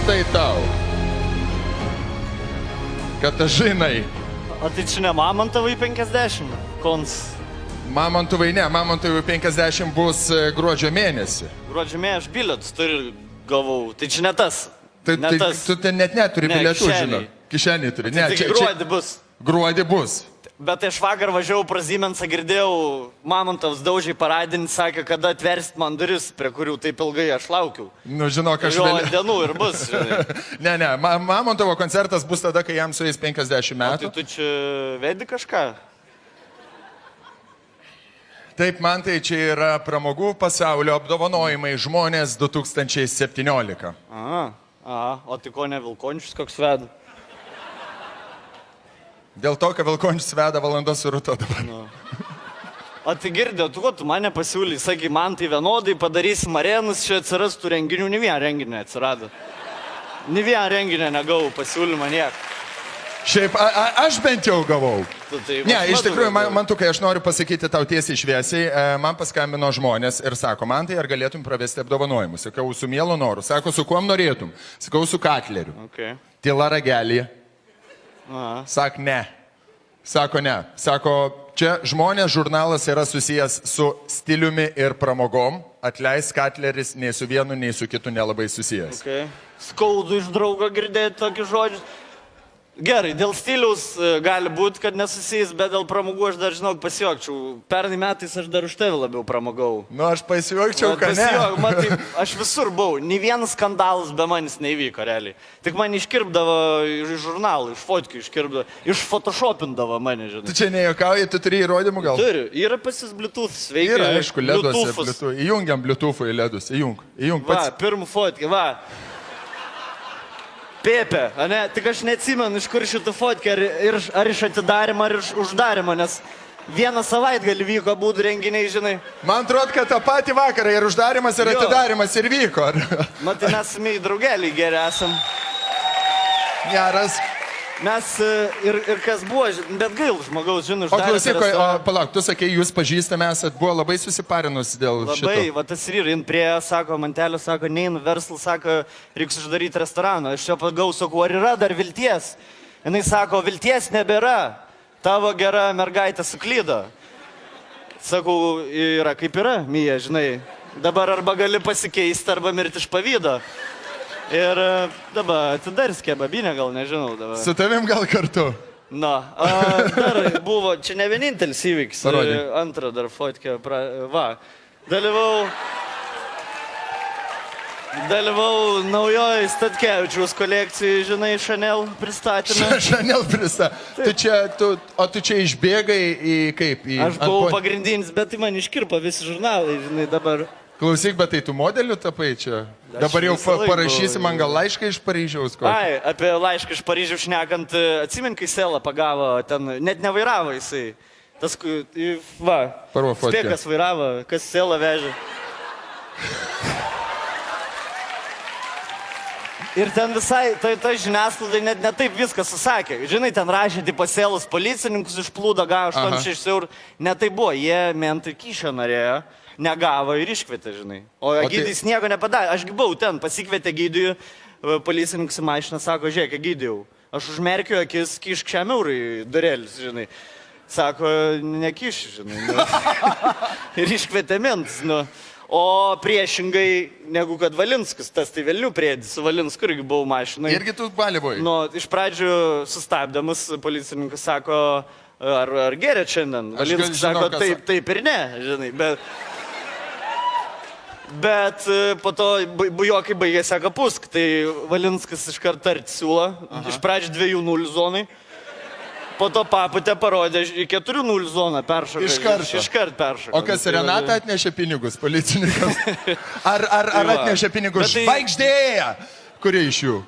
tai tau. Katažinai. O tai čia ne Mamontovai 50? Kons. Mamontovai ne, Mamontovai 50 bus gruodžio mėnesį. Gruodžio mėnesį aš bilietus gavau. Tai čia ne tas. Tu ten net neturi bilietų, žinau. Kišenį turi. Tai gruodį bus. Gruodį bus. Bet aš vakar važiavau pro Siemensą, girdėjau, Mamontovas daužiai paradinį, sakė, kada atversit man duris, prie kurių taip ilgai aš laukiau. Nu, žinok, aš vėliau. Jo dienų ir bus, žinai. Ne, Mamontovo koncertas bus tada, kai jam sueis 50 metų. O tai tu čia vedi kažką? Taip, man tai čia yra pramogų pasaulio apdovanojimai žmonės 2017. O tai ko ne Vilkončius koks veda? Dėl to, kad Vilkončius veda valandos su Rūto dabar. O tai girdė, tu mane pasiūlyi, sakai, man tai vienodai padarysim arenus, čia atsirastų renginių, ne vieną renginį atsirado. Ne vieną renginį negavau pasiūlymą niek. Šiaip, aš bent jau gavau. Ne, iš tikrųjų, man tu, kai aš noriu pasakyti tau tiesiai šviesiai, man paskambino žmonės ir sako, man tai ar galėtum pravesti apdovanojimus. Sakau, su mielu noru. Sako, su kuom norėtum? Sakau, su Katleriu. Tyla ragelį. Sak, ne. Sako, ne. Sako, čia žmonės žurnalas yra susijęs su stiliumi ir pramogom. Atleis, Katleris nei su vienu, nei su kitu nelabai susijęs. Skaudu iš draugo girdėti tokį žodžių. Gerai, dėl stiliaus gali būti, kad nesusijęs, bet dėl pramogų aš dar, žinok, pasijuokčiau. Pernai metais aš dar už tave labiau pramogau. Nu, aš pasijuokčiau, kad ne. Aš visur buvau. Nė vienas skandalas be manis neįvyko, realiai. Tik man iškirpdavo iš žurnalų, iš fotkių iškirpdavo, išfotoshopindavo mane, žinai. Tu čia nejuokauji, tu turi įrodymų gal? Turiu. Yra pasis Bluetooth, sveikai. Yra, aišku, leduose. Įjungiam Bluetooth'u į ledus. Įjung pats. Va, pirmų fotkę, va. Pėpė, ne? Tik aš neatsimenu, iš kur šitą fotkę, ar iš atidarimo, ar iš uždarimo, nes vieną savaitgalį vyko būdų renginiai, žinai. Man atrodo, kad tą patį vakarą ir uždarimas, ir atidarimas ir vyko. Matai, mes į draugelį geri esam. Geras. Mes ir kas buvo, bet gail žmogaus, žinai, uždarė. O klausyk, palauk, tu sakei, jūs pažįstame esat, buvo labai susiparinus dėl šito. Labai, va tas ir prie, sako, Mantelio, sako, neinu, verslas, sako, reiks uždaryti restoraną. Aš čia pagau, sakau, ar yra dar vilties? Jinai sako, vilties nebėra, tavo gera mergaitė suklydo. Sakau, yra kaip yra, Mija, žinai, dabar arba gali pasikeisti, arba mirti iš pavydo. Ir dabar atidars kebabinę, gal nežinau dabar. Su tavim gal kartu? Na, dar buvo, čia ne vienintelis įvykis. Antrą dar fotkę, va, dalyvau naujoj Statkevičiaus kolekcijai, žinai, Chanel pristatymą. Chanel pristatymą. Tu čia išbėgai į kaip? Aš buvau pagrindinis, bet tai man iškirpo visi žurnalai, žinai, dabar. Klausyk, bet tai tu modelių tapai čia? Dabar jau parašysi man gal laišką iš Paryžiaus kokį? Ai, apie laišką iš Paryžiaus šnekant, atsimink, kai Selą pagavo, ten net nevairavo jisai. Tas, va, spėkas vairavo, kas Selą vežė. Ir ten visai, tai žiniasklaidai net netaip viskas susakė. Žinai, ten rašė, tipo Selos policininkus išplūdo, gavo 86 eurų. Netai buvo, jie mentai kyšio norėjo. Negavo ir iškvietė, žinai. O Egidijus nieko nepadarė. Aš buvau ten, pasikvietė Egidijų, policininkus į mašiną, sako, žiūrėk, Egidijau, aš užmerkiu akis, kišk šiam eurui durėlis, žinai. Sako, nekiš, žinai. Ir iškvietė mintis, nu. O priešingai, negu kad Valinskas, tas tai vėliau priedis, su Valinsku irgi buvau mašinai. Irgi tu balį buvai? Nu, iš pradžių sustabdamas, policininkas sako, ar gerėt šiandien? Valinskas sako, taip ir ne, žinai, Bet po to bujokai baigė, sako, pusk, tai Valinskas iškart tarti siūlo, iš pradžių 2-0 zonai, po to paputė parodė į 4-0 zoną peršoką. Iškart peršoką. O kas Renata atnešė pinigus policininkams? Ar atnešė pinigus žvaigždėje? Kurie iš jų?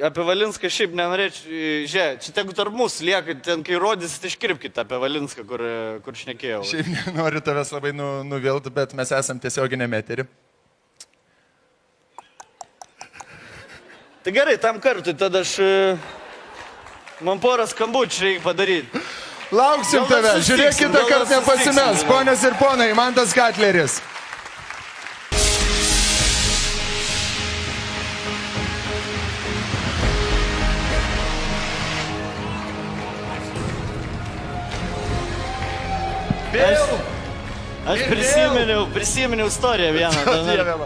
Apie Valinską šiaip nenorėčiau, žiūrėk, čia tegu tarp mūsų lieka, ten kai rodysit, iškirpkit apie Valinską, kur šnekėjau. Šiaip noriu tavęs labai nuvilti, bet mes esam tiesioginėme eterį. Tai gerai, tam kartui, tada man porą skambučių reikia padaryti. Lauksim tave, žiūrėk, kitą kartą nepasimes, ponios ir ponai, Mantas Katleris. Aš prisiminiau istoriją vieną.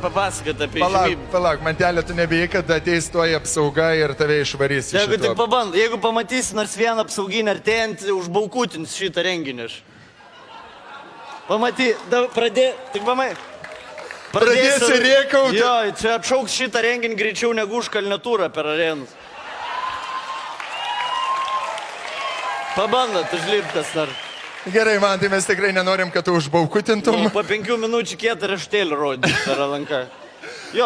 Papasakot apie žymybę. Palauk, Mantelė, tu nebijai, kad ateis toji apsauga ir tave išvarys. Jeigu pamatysi nors vieną apsauginį artėjant, užbaukutins šitą renginį. Pradėsi rėkauti. Jo, čia atšauks šitą renginį greičiau negu užkalnę turą per arenus. Pabandot, užliptas dar. Gerai, man tai mes tikrai nenorim, kad tu užbaukutintum. Po 5 minučių kietą raštėlį rodys per ranką.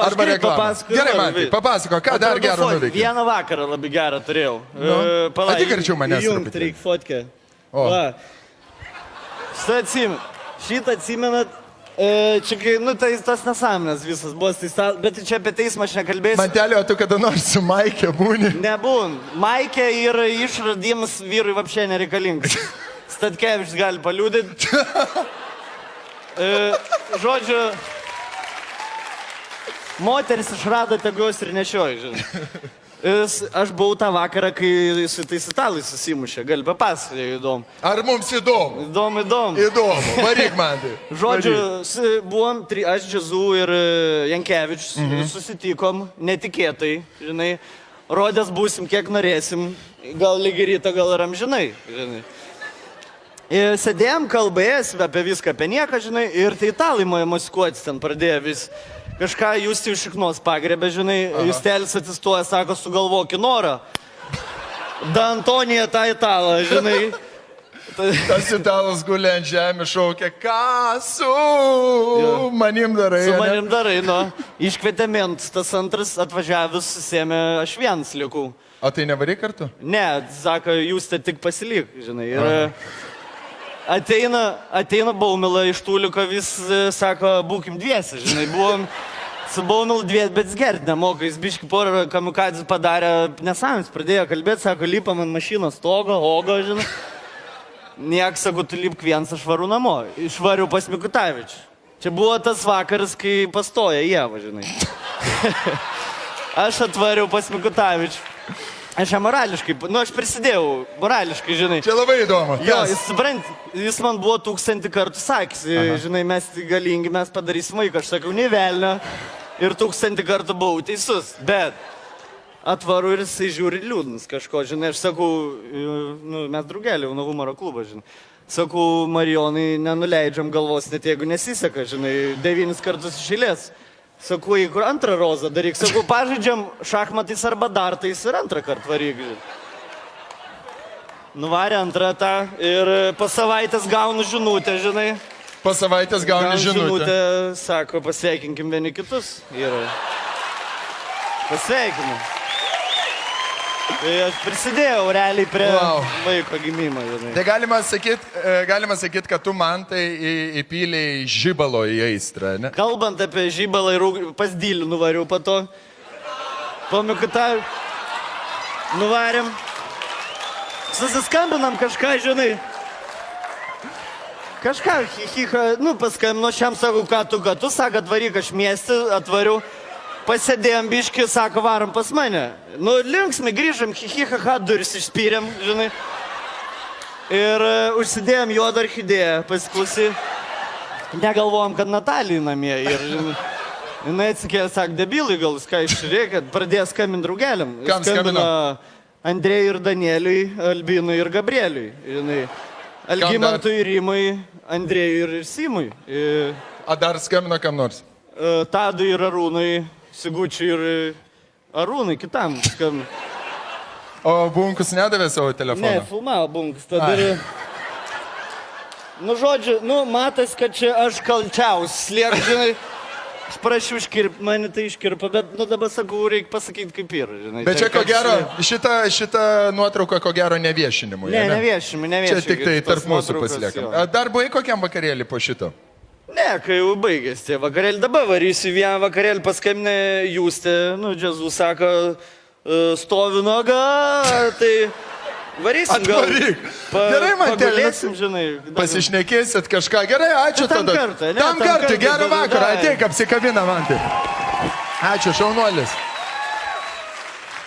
Arba reklamą. Gerai, man tai papasako, ką dar gero nuveikė. Vieną vakarą labai gerą turėjau. Atik arčiau manęs. Įjungt reik fotkę. Šitą atsimenat. Čia, tai tas nesąmonės visas buvo, bet čia apie teismą aš nekalbėsiu. Mantelė, o tu kada nors su Maike būni? Nebūn. Maike ir išradimas vyrui vapšė nereikalingas. Statkevičius gali paliūdinti. Žodžiu, moteris išrado, tegu jos ir nešioja, žinai. Aš buvau tą vakarą, kai su tais italais susimušė. Gali papasakoti, įdomu. Ar mums įdomu? Įdomu. Įdomu. Varyk man tai. Žodžiu, buvom, aš, Džezu ir Jankevičius, susitikom netikėtai, žinai. Rodės būsim, kiek norėsim. Gal lygi ryto, gal ir amžinai, žinai. Sėdėjom, kalbėjęs apie viską, apie nieką, žinai. Ir tai italai maskuotis ten pradėjo vis. Kažką jūs iš šiknos pagrebė, žinai, jūs telis atsistoja, sako, sugalvoki norą. Da Antonija tą italą, žinai. Tas italas guli ant žemė, šaukia, ką su manim darai? Su manim darai, nu. Iškvietė mentus, tas antras atvažiavęs, susėmė, aš vienas likau. O tai nevarai kartu? Ne, sako, jūs tai tik pasilik, žinai. Ir ateina Baumila iš Tūliuko, vis sako, būkim dviesi, žinai, buvom su Baumilu dviesi, bet jis gert nemoka, jis biški porą kamikadzės padarė, nesąjums pradėjo kalbėti, sako, lipam ant mašinos stogo, ogo, žinai. Niek, sako, tu lipk vienas, aš varu namo, išvariu pas Mikutavičių. Čia buvo tas vakaras, kai pastoja Ieva, žinai. Aš atvariu pas Mikutavičių. Aš morališkai, aš prisidėjau, morališkai, žinai. Čia labai įdomu. Jo, jis man buvo 1000 kartų sakys, žinai, mes galingi, mes padarysim vaiką, aš sakau, nei velnio. Ir 1000 kartų buvau teisus, bet atvaru ir jisai žiūri liūdnas kažko, žinai, aš sakau, mes draugelį, nuo humoro klubo, žinai. Sakau, Marijonai, nenuleidžiam galvos, net jeigu nesiseka, žinai, 9 kartus iš eilės. Sakau, jeigu antrą rozą daryk, sakau, pažaidžiam šachmatais arba dartais ir antrą kartą varyk. Nuvarė antrą tą ir po savaitės gaunu žinutę, žinai. Po savaitės gaunu žinutę. Sako, pasveikinkim vieni kitus. Ir pasveikinu. Tai aš prisidėjau realiai prie vaiko gimimo. Tai galima sakyt, kad tu man tai įpylei žibalo į aistrą, ne? Kalbant apie žibalą ir pas Dylį nuvariu po to. Po Mikutavičių nuvarėm. Susiskambinam kažką, žinai. Kažką, paskambino šiam, sakau, ką tu, sako, atvaryk, aš miestį atvariu. Pasėdėjom biškį, sako, varom pas mane. Linksmai grįžom, hihihaha, duris išspyrėm, žinai. Ir užsidėjom juodą orchidėją, pasiklausy. Negalvojom, kad Natalija namie. Ir, žinai, jinai atsikėlė, sako, debilai, gal ką išreikia, pradėjo skambinti draugeliam. Kam skambino? Andrėjui ir Danieliui, Albinui ir Gabrieliui. Žinai. Algimantui, Rimui, Andrėjui ir Simui. A dar skambino kam nors? Tadui ir Arūnui. Sigučiui ir Arūnai, kitam skambino. O Bunkus nedavė savo telefoną? Ne, filmavo Bunkus. Tada ir... žodžiu, matas, kad čia aš kalčiaus sliek, žinai. Aš prašiau iškirpti, mane tai iškirpa, bet dabar sakau, reikia pasakyti kaip yra, žinai. Bet čia ko gero, šitą nuotrauką ko gero neviešinimui, ne? Ne, neviešinimui. Čia tik tai tarp mūsų pasiliekam. Dar buvai kokiam vakarėlį po šito? Ne, kai jau baigės tie vakarėlį, dabar varysiu vieną vakarėlį, paskambinę Justė, Džezu sako, stovi nuoga, tai varysim gal. Atvaryk. Gerai, man pagalėsim, žinai. Pasišnekėsit kažką, gerai, ačiū tada. Tam kartą, gerą vakarą, ateik, apsikabina man tai. Ačiū, šaunuolis.